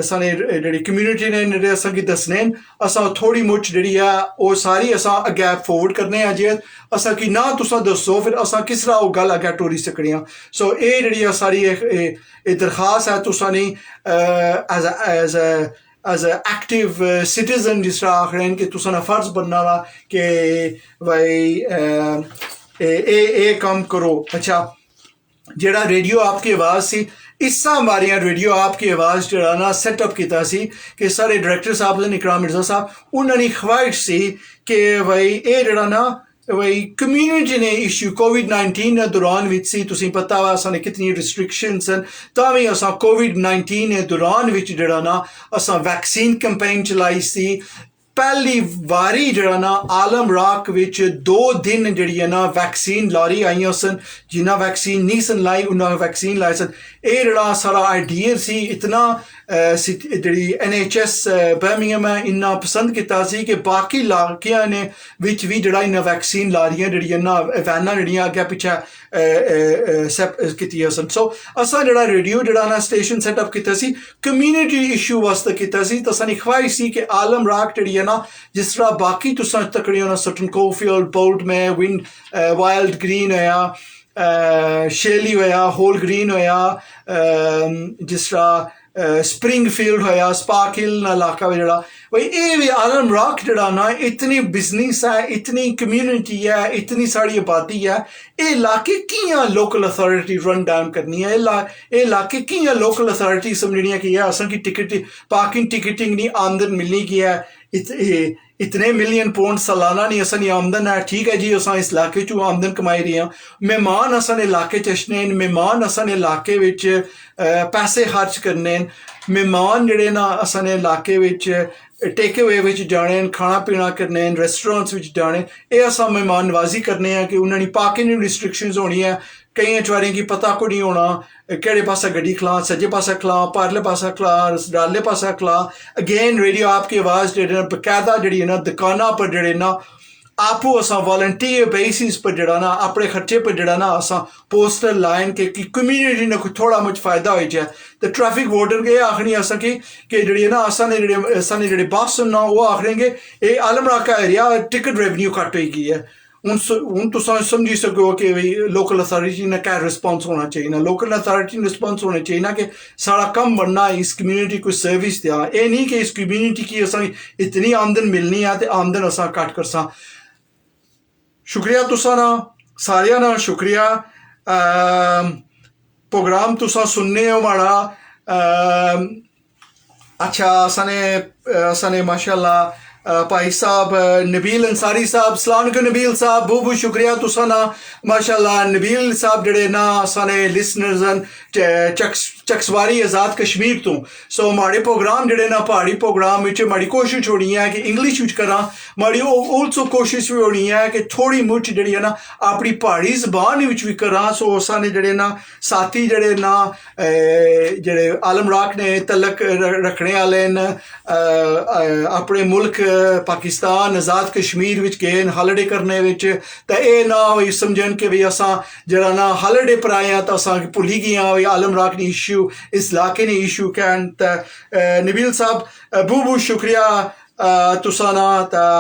असां ने जेह्ड़ी कम्युनिटी ने जेह्ड़े असां की दस्सने न, असां थोड़ी मुच जेह्ड़ी ऐ ओह् सारी असां अग्गै फॉरवर्ड करने आं। जे असां की ना तुसां दस्सो फिर असां किस तरह ओह् गल अग्गै टोरी सकने आं। सो एह् जेह्ड़ी सारी दरखास्त है तुसां दी एज ए एक्टिव सिटीजन जिस तरह आखदे न कि तुसां दा फर्ज बनना वा कि भाई ए काम करो। अच्छा, जेड़ा रेडियो आपकी आवाज़ सी, इस्सा मारिया रेडियो आपकी आवाज़ जरा ना सैटअप किया सी कि सारे डायरैक्टर साहब ने इकराम मिर्जा साहब उन्होंने ख्वाहिश सी कि भाई ये जरा ना भाई कम्यूनिटी ने इशू कोविड-19 के दौरान विच सी। तुसीं पता वा असां ने कितनी रिस्ट्रिक्शंस न, तां भी असां कोविड-19 के दौरान विच जरा ना असां वैक्सीन कैंपेन चलाई सी। पहली वारी जरा ना आलम राक विच 2 दिन जड़ी है ना वैक्सीन लारी आईयां सन। जिन्ना वैक्सीन नहीं सन लाई उन्ना वैक्सीन लाई सन। ये जड़ा सारा आइडिया सी, इतना जड़ी NHS बर्मिंघम है इन्ना पसंद किया सी कि बाकी इलाकियां ने विच भी जड़ा इन्ना वैक्सीन लारियां जड़ियां ना वैनां जड़ियां अग्गै पिछे कीतियां सन। सो असां जड़ा रेडियो जड़ा ना स्टेशन सैटअप किया सी कम्यूनिटी इशू वास्ते किया सी। तो असां दी ख्वाहिश सी कि आलम राक जड़ी है ना जिस तरह बाकी तुसां तकड़ियां ना सटन कोफील्ड, बोल्ट में, विंड वाइल्ड ग्रीन होया, शेली होया, होल ग्रीन होया, जिस तरह स्प्रिंगफील्ड होया, स्पार्क हिल ना इलाका जड़ा भाई ये भी आलम राक जड़ा ना इतनी बिजनेस है, इतनी कम्यूनिटी है, इतनी सारी आबादी है। ये इलाके कियां लोकल अथॉरिटी रन डाउन करनी है, ये इलाके कियां लोकल अथॉरिटी समझनी है कि असां की टिकट पार्किंग टिकटिंग नहीं आमदन मिलनी की है। इतने मिलियन पाउंड सालाना नहीं असां दी आमदन है। ठीक है जी, असां इस इलाके चों आमदन कमाई रहे हैं। मेहमान असां ने इलाके च अछने, मेहमान असां ने इलाके विच पैसे खर्च करने, मेहमान जेह्ड़े ना असां ने इलाके विच टेक अवे विच जाने, खाना पीना करने, रेस्टोरेंट्स विच जाने, ये असां मेहमान नवाजी करने हैं कि उन्होंने पार्किंग रिस्ट्रिक्शंस होनी है। कई चवारें की पता को नहीं होना केड़े पासा गड्डी खलां, सज्जे पासा खलां, पारले पासा खलां, डाले पासा खलां। अगेन रेडियो आपकी आवाज़ जेह्ड़े बकायदा जेह्ड़ी ना दुकाना पर जेह्ड़े ना आपू असां वॉलंटियर बेसिस पर जड़ा ना अपने खर्चे पर जड़ा ना असां पोस्टर लाइन के कि कम्यूनिटी ने कोई थोड़ा मुझ फायदा हो जाए। तो ट्रैफिक वार्डन के आखनी असां की कि जड़ी ना असां ने जेह्ड़े बस ना वो आखनेंगे ये आलम राक का एरिया टिकट रेवन्यू घट हो गई है। हूँ तुस समझी सको कि भाई लोकल अथॉरिटी ने क्या रिस्पॉन्स होना चाहिए ना, लोकल अथॉरिटी ने रिस्पॉन्स होना चाहिए ना कि सारा कम बनना इस कम्यूनिटी को सर्विस दिया। ये नहीं कि इस कम्यूनिटी की असां इतनी आमदन मिलनी है तो आमदन असां घट करसां। शुक्रिया तुसा ना सारिया ना शुक्रिया। प्रोग्राम तुसा सुनने हो माड़ा। अच्छा असाने माशाल्लाह भाई साहब नबील अंसारी साहब, सलाम अलैकुम नबील साहब, बहुत बहुत शुक्रिया तुसा ना माशाल्लाह। नबील साहब जड़े ना साने लिसनर्स न चक्सवारी आज़ाद कश्मीर तो। सो माड़े प्रोग्राम जड़े ना पहाड़ी प्रोग्राम विच माड़ी कोशिश होनी है कि इंग्लिश विच करा, माड़ी ऑल्सो कोशिश भी होनी है कि थोड़ी मुच जड़ी है ना अपनी पहाड़ी जबान विच भी करा। सो साने जड़े ना साथी जड़े ना जड़े आलम राक ने तलक रखने वाले न अपने मुल्क पाकिस्तान आज़ाद कश्मीर विच गए हॉलीडे करने विच, ते एह् ना होई समझन कि भाई असां जरा ना हॉलीडे पर आए हैं तो असां भुली गए भाई आलम राक ने इशू इस इलाके ने इशू कैन। नबील साहब बहुत बहुत शुक्रिया तुसा ना।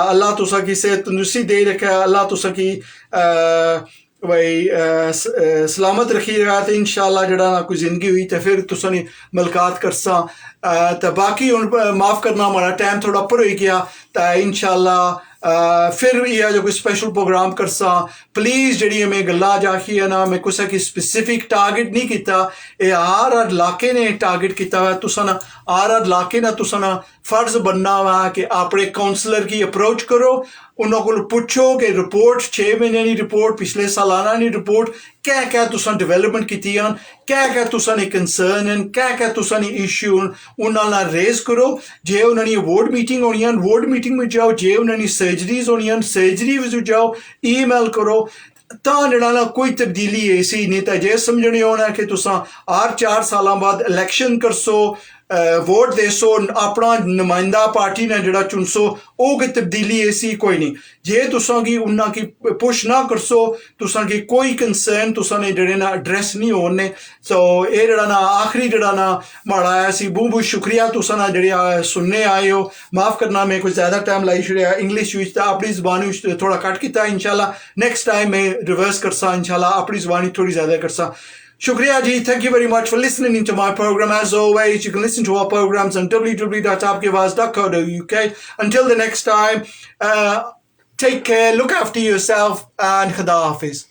अल्लाह तुसा की सेहत तंदुरुस्ती दे रखे, अल्लाह तुसा की भाई सलामत रखी रहा। तो इंशाल्लाह जड़ा ना कोई जिंदगी हुई तो फिर तुसा ने मुलाकात करसा। तो बाकी हुण माफ़ करना हमारा टाइम थोड़ा उप्पर हो गया। तो इंशाल्लाह फिर यह जो कोई स्पेशल प्रोग्राम करसा प्लीज़ जी मैं गल्ला जाखी है ना मैं कुछ की स्पेसिफिक टारगेट नहीं किया ये हर इलाके ने टारगेट किया हुआ तुसा ना हर इलाके ना तुसा ना फर्ज बनना वा कि अपने काउंसलर की अप्रोच करो उन्होंने को पुछो कि रिपोर्ट 6 महीने की रिपोर्ट पिछले सालाना की रिपोर्ट क्या क्या तुसा डेवलपमेंट की क्या क्या तुसा ने कंसर्न हैं क्या क्या तुसा ने इशू उन्होंने रेज करो जे उन्होंने वार्ड मीटिंग होनी वार्ड मीटिंग में जाओ जे उन्होंने सर्जरीज होनी सर्जरी में जाओ ईमेल करो ਤਾਂ ਜਿਹੜਾ ਨਾ ਕੋਈ ਤਬਦੀਲੀ ऐसी नहीं तो जे समझने होना कि तुसा हर 4 साल बाद इलैक्शन करसो वोट देसो अपना नुमाइंदा पार्टी ने जड़ा चुनसो वो की तब्दीली ऐसी कोई नहीं जे तुसा की उन्ना की पुश ना करसो तुसा की कोई कंसर्न तुसा ने जड़े ना एड्रैस नहीं होने सो ये जड़ा ना आखिरी जड़ा ना माड़ा आया सी बहुत बहुत शुक्रिया तुसा ना जड़े सुनने आए हो माफ़ करना मैं कुछ ज़्यादा टाइम लाई छड़िया इंग्लिश विच अपनी ज़बान थोड़ा कट किया इंशाल्लाह नेक्स्ट टाइम मैं रिवर्स करसा इंशाल्लाह अपनी ज़बानी थोड़ी ज़्यादा करसा Shukriya ji, thank you very much for listening to my program. As always, you can listen to our programs on www.aapkeawaaz.co.uk. Until the next time, take care, look after yourself, and Khuda Hafiz.